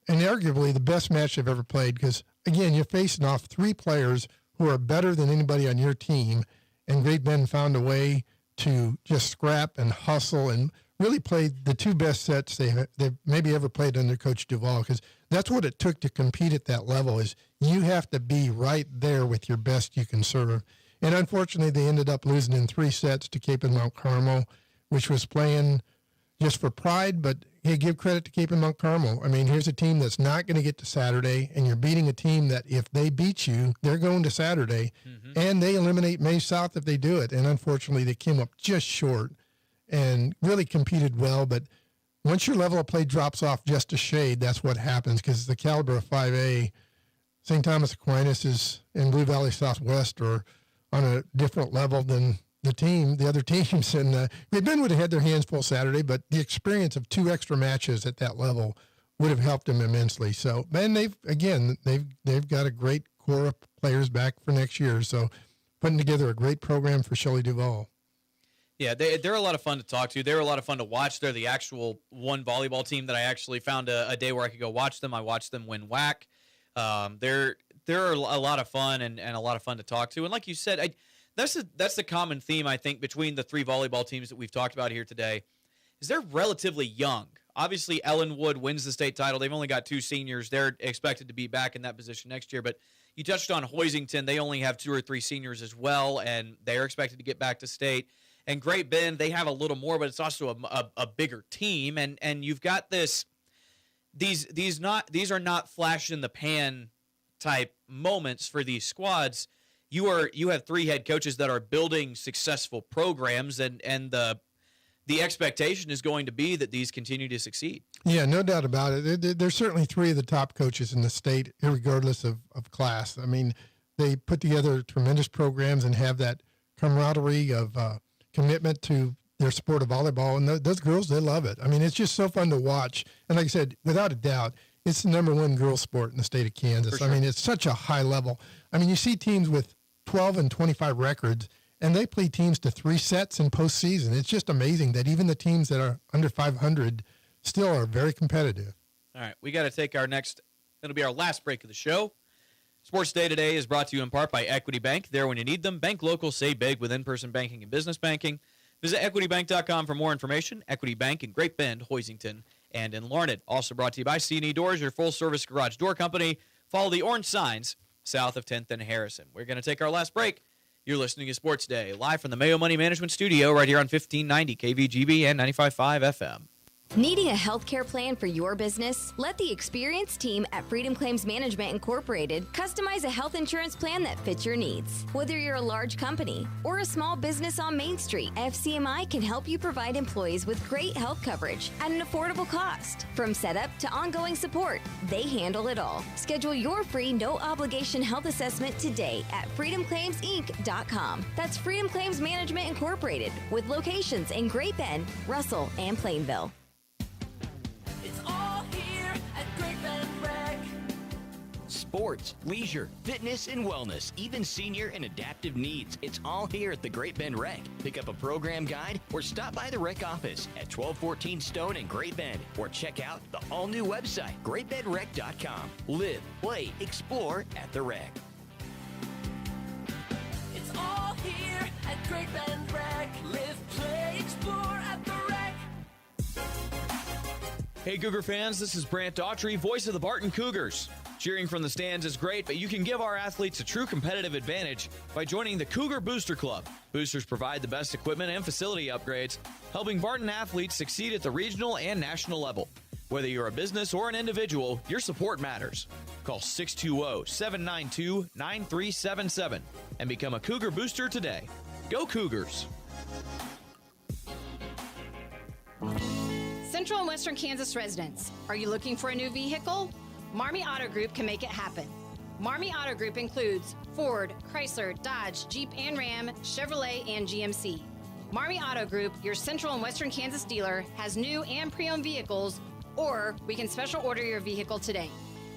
and arguably the best match they've ever played, because, again, you're facing off 3 players who are better than anybody on your team, and Great Bend found a way to just scrap and hustle and really played the 2 best sets they've maybe ever played under Coach Duvall, because that's what it took to compete at that level. Is you have to be right there with your best you can serve. And unfortunately, they ended up losing in 3 sets to Cape and Mount Carmel, which was playing just for pride, but hey, give credit to Cape and Mount Carmel. I mean, here's a team that's not going to get to Saturday, and you're beating a team that if they beat you, they're going to Saturday, and they eliminate May South if they do it. And unfortunately, they came up just short and really competed well. But once your level of play drops off just a shade, that's what happens, because the caliber of 5A, St. Thomas Aquinas is in Blue Valley Southwest are on a different level than the other teams. And Great Bend would have had their hands full Saturday, but the experience of 2 extra matches at that level would have helped them immensely. So, and they've got a great core of players back for next year. So putting together a great program for Shelley Duvall. Yeah, they're a lot of fun to talk to. They're a lot of fun to watch. They're the actual one volleyball team that I actually found a day where I could go watch them. I watched them win WAC. They're a lot of fun and a lot of fun to talk to. And like you said, that's the common theme, I think, between the 3 volleyball teams that we've talked about here today, is they're relatively young. Obviously, Ellenwood wins the state title. They've only got 2 seniors. They're expected to be back in that position next year. But you touched on Hoisington. They only have 2 or 3 seniors as well, and they're expected to get back to state. And Great Bend, they have a little more, but it's also a bigger team. And you've got this. These are not flash in the pan type moments for these squads. You have 3 head coaches that are building successful programs, and the expectation is going to be that these continue to succeed. Yeah, no doubt about it. There's certainly 3 of the top coaches in the state, regardless of class. I mean, they put together tremendous programs and have that camaraderie of commitment to their sport of volleyball, and those girls, they love it. I mean, it's just so fun to watch. And like I said, without a doubt, it's the number 1 girls sport in the state of Kansas. Sure. I mean, it's such a high level. I mean, you see teams with 12 and 25 records, and they play teams to 3 sets in postseason. It's just amazing that even the teams that are under 500 still are very competitive. All right, we got to take it'll be our last break of the show. Sports Day today is brought to you in part by Equity Bank. There when you need them. Bank local, save big with in-person banking and business banking. Visit equitybank.com for more information. Equity Bank in Great Bend, Hoisington, and in Larned. Also brought to you by C&E Doors, your full-service garage door company. Follow the orange signs south of 10th and Harrison. We're going to take our last break. You're listening to Sports Day, live from the Mayo Money Management Studio right here on 1590 KVGB and 95.5 FM. Needing a healthcare plan for your business? Let the experienced team at Freedom Claims Management Incorporated customize a health insurance plan that fits your needs. Whether you're a large company or a small business on Main Street, FCMI can help you provide employees with great health coverage at an affordable cost. From setup to ongoing support, they handle it all. Schedule your free no-obligation health assessment today at freedomclaimsinc.com. That's Freedom Claims Management Incorporated, with locations in Great Bend, Russell, and Plainville. Sports, leisure, fitness, and wellness, even senior and adaptive needs. It's all here at the Great Bend Rec. Pick up a program guide or stop by the rec office at 1214 Stone in Great Bend, or check out the all-new website, greatbendrec.com. Live, play, explore at the rec. It's all here at Great Bend Rec. Live, play, explore at the rec. Hey Cougar fans, this is Brant Daughtry, voice of the Barton Cougars. Cheering from the stands is great, but you can give our athletes a true competitive advantage by joining the Cougar Booster Club. Boosters provide the best equipment and facility upgrades, helping Barton athletes succeed at the regional and national level. Whether you're a business or an individual, your support matters. Call 620-792-9377 and become a Cougar Booster today. Go Cougars! Central and Western Kansas residents, are you looking for a new vehicle? Marmy Auto Group can make it happen. Marmy Auto Group includes Ford, Chrysler, Dodge, Jeep and Ram, Chevrolet, and GMC. Marmy Auto Group, your Central and Western Kansas dealer, has new and pre-owned vehicles, or we can special order your vehicle today.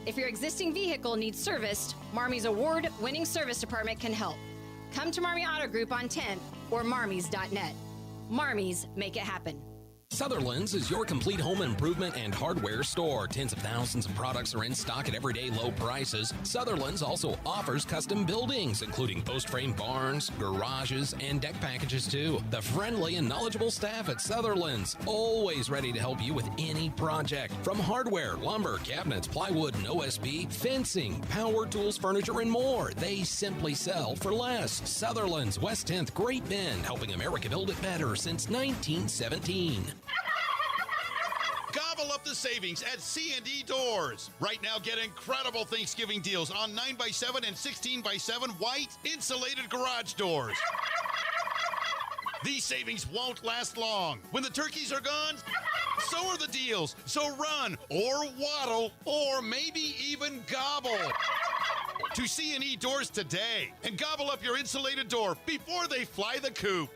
If your existing vehicle needs serviced, Marmy's award-winning service department can help. Come to Marmy Auto Group on 10th or marmys.net. Marmys make it happen. Sutherland's is your complete home improvement and hardware store. Tens of thousands of products are in stock at everyday low prices. Sutherland's also offers custom buildings, including post-frame barns, garages, and deck packages too. The friendly and knowledgeable staff at Sutherland's, always ready to help you with any project. From hardware, lumber, cabinets, plywood, and OSB, fencing, power tools, furniture, and more. They simply sell for less. Sutherland's, West 10th, Great Bend, helping America build it better since 1917. Gobble, Gobble up the savings at C&E Doors. Right now, get incredible Thanksgiving deals on 9x7 and 16x7 white insulated garage doors. These savings won't last long. When the turkeys are gone, so are the deals. So run or waddle or maybe even gobble to C&E Doors today and gobble up your insulated door before they fly the coop.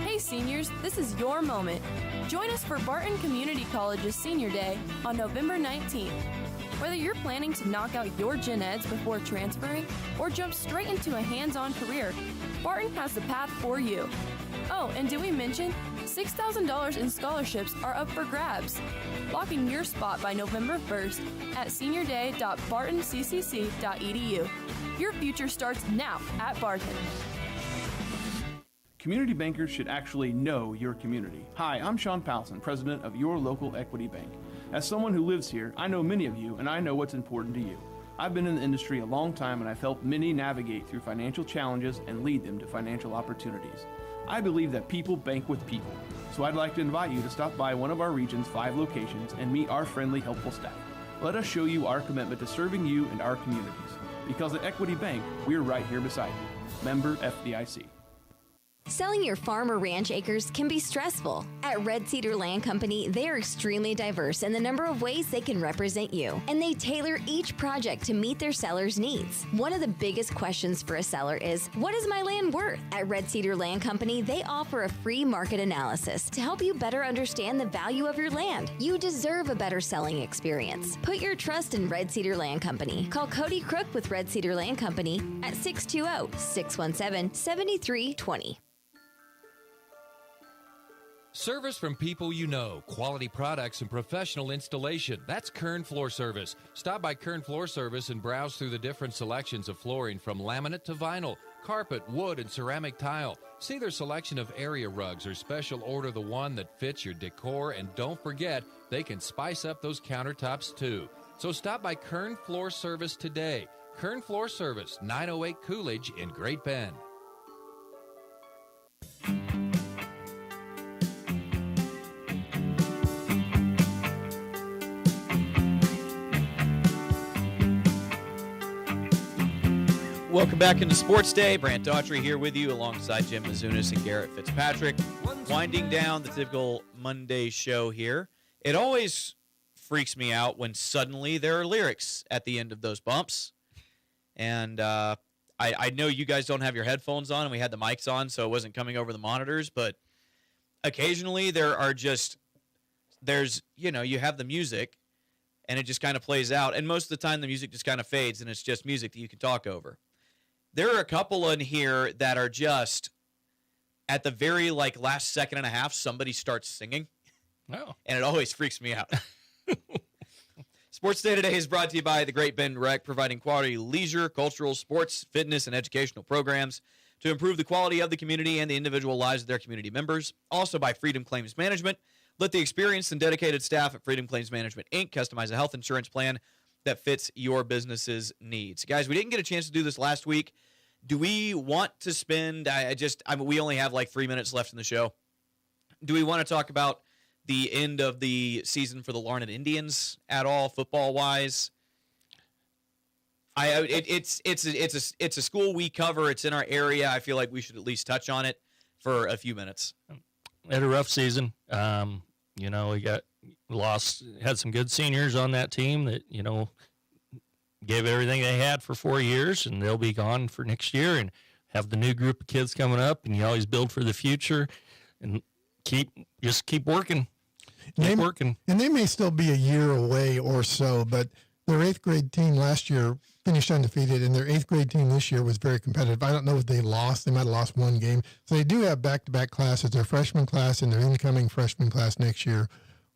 Hey seniors, this is your moment. Join us for Barton Community College's Senior Day on November 19th. Whether you're planning to knock out your gen eds before transferring or jump straight into a hands-on career, Barton has the path for you. Oh, and did we mention $6,000 in scholarships are up for grabs? Lock in your spot by November 1st at seniorday.bartonccc.edu. Your future starts now at Barton. Community bankers should actually know your community. Hi, I'm Sean Powelson, president of your local Equity Bank. As someone who lives here, I know many of you and I know what's important to you. I've been in the industry a long time and I've helped many navigate through financial challenges and lead them to financial opportunities. I believe that people bank with people, so I'd like to invite you to stop by one of our region's 5 locations and meet our friendly, helpful staff. Let us show you our commitment to serving you and our communities. Because at Equity Bank, we're right here beside you. Member FDIC. Selling your farm or ranch acres can be stressful. At Red Cedar Land Company, they are extremely diverse in the number of ways they can represent you, and they tailor each project to meet their seller's needs. One of the biggest questions for a seller is, what is my land worth? At Red Cedar Land Company, they offer a free market analysis to help you better understand the value of your land. You deserve a better selling experience. Put your trust in Red Cedar Land Company. Call Cody Crook with Red Cedar Land Company at 620-617-7320. Service from people you know, quality products and professional installation. That's Kern Floor Service. Stop by Kern Floor Service and browse through the different selections of flooring from laminate to vinyl, carpet, wood, and ceramic tile. See their selection of area rugs or special order the one that fits your decor, and don't forget, they can spice up those countertops too. So stop by Kern Floor Service today. Kern Floor Service, 908 Coolidge in Great Bend. Welcome back into Sports Day. Brant Daughtry here with you alongside Jim Mazunas and Garrett Fitzpatrick. Winding down the typical Monday show here. It always freaks me out when suddenly there are lyrics at the end of those bumps. And I know you guys don't have your headphones on and we had the mics on, so it wasn't coming over the monitors. But occasionally you have the music and it just kind of plays out. And most of the time the music just kind of fades and it's just music that you can talk over. There are a couple in here that are just at the very last second and a half, somebody starts singing. Oh. And it always freaks me out. Sports Day today is brought to you by the Great Bend Rec, providing quality leisure, cultural, sports, fitness, and educational programs to improve the quality of the community and the individual lives of their community members. Also by Freedom Claims Management. Let the experienced and dedicated staff at Freedom Claims Management, Inc. customize a health insurance plan that fits your business's needs. Guys, we didn't get a chance to do this last week. Do we want to spend, we only have 3 minutes left in the show. Do we want to talk about the end of the season for the Larned Indians at all, football-wise? It's a school we cover. It's in our area. I feel like we should at least touch on it for a few minutes. Had a rough season. We had some good seniors on that team that, gave everything they had for 4 years, and they'll be gone for next year, and have the new group of kids coming up, and you always build for the future and keep working. Working. And they may still be a year away or so, but their 8th grade team last year finished undefeated, and their 8th grade team this year was very competitive. I don't know if they lost. They might have lost one game. So they do have back-to-back classes. Their freshman class and their incoming freshman class next year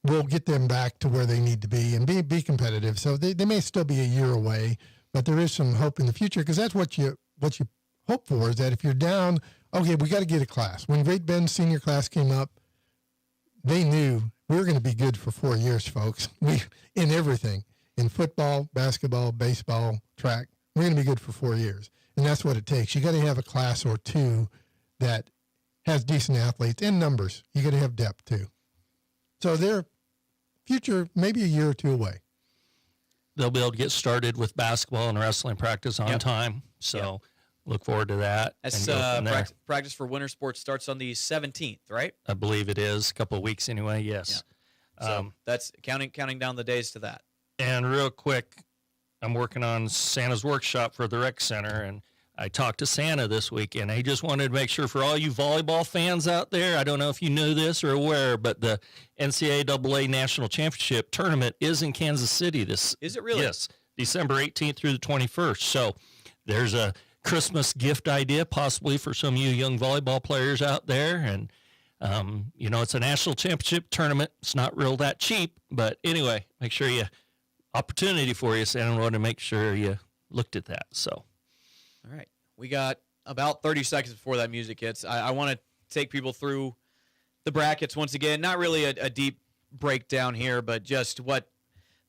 will get them back to where they need to be and be competitive. So they may still be a year away, but there is some hope in the future, because that's what you hope for, is that if you're down, okay, we got to get a class. When Great Bend's senior class came up, they knew we were going to be good for 4 years, folks. In everything. In football, basketball, baseball, track, we're going to be good for 4 years. And that's what it takes. You got to have a class or two that has decent athletes and numbers. You got to have depth too. So their future maybe a year or two away. They'll be able to get started with basketball and wrestling practice on time. So look forward to that. As and go from there. practice for winter sports starts on the 17th, right? I believe it is a couple of weeks anyway. Yes. So that's counting down the days to that. And real quick, I'm working on Santa's workshop for the rec center, and I talked to Santa this week, and he just wanted to make sure for all you volleyball fans out there, I don't know if you knew this or aware, but the NCAA National Championship tournament is in Kansas City. Is it really? Yes, December 18th through the 21st. So there's a Christmas gift idea possibly for some of you young volleyball players out there, and it's a national championship tournament. It's not real that cheap, but anyway, make sure opportunity for you, Santa. I wanted to make sure you looked at that. So. All right. We got about 30 seconds before that music hits. I want to take people through the brackets once again. Not really a deep breakdown here, but just what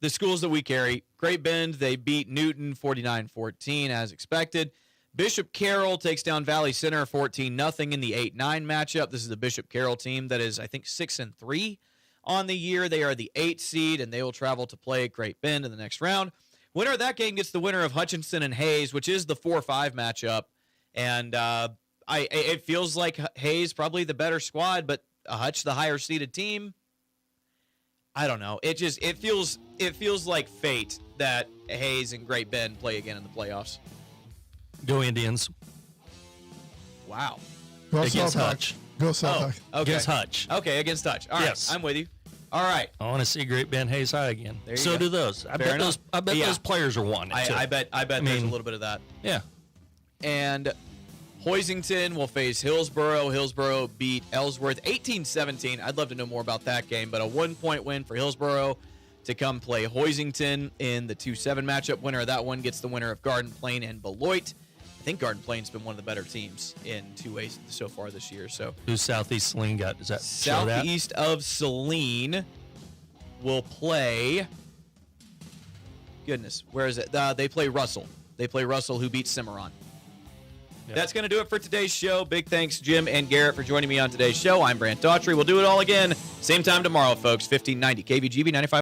the schools that we carry. Great Bend, they beat Newton 49-14 as expected. Bishop Carroll takes down Valley Center 14-0 in the 8-9 matchup. This is the Bishop Carroll team that is, I think, 6-3 on the year. They are the 8th seed, and they will travel to play Great Bend in the next round. Winner of that game gets the winner of Hutchinson and Hayes, which is the 4-5 matchup. And it feels like Hayes probably the better squad, but Hutch the higher seeded team. I don't know. It feels like fate that Hayes and Great Bend play again in the playoffs. Go Indians. Wow. Go against South Hutch. Go South Hutch. Okay. Against Hutch. Okay, against Hutch. All right, Yes. I'm with you. All right. I want to see Great Bend Hayes High again. There you So go. do those. I Fair bet enough. those players are wanting it too. I bet there's a little bit of that. Yeah. And Hoisington will face Hillsboro. Hillsboro beat Ellsworth 18-17. I'd love to know more about that game, but a 1-point win for Hillsboro to come play Hoisington in the 2-7 matchup. Winner of that one gets the winner of Garden Plain and Beloit. I think Garden Plain's been one of the better teams in 2A so far this year. So who's Southeast Saline got? Does that show that? Southeast of Saline will play. Goodness, where is it? They play Russell. They play Russell, who beat Cimarron. Yep. That's going to do it for today's show. Big thanks, Jim and Garrett, for joining me on today's show. I'm Brant Daughtry. We'll do it all again, same time tomorrow, folks. 1590 KVGB 95.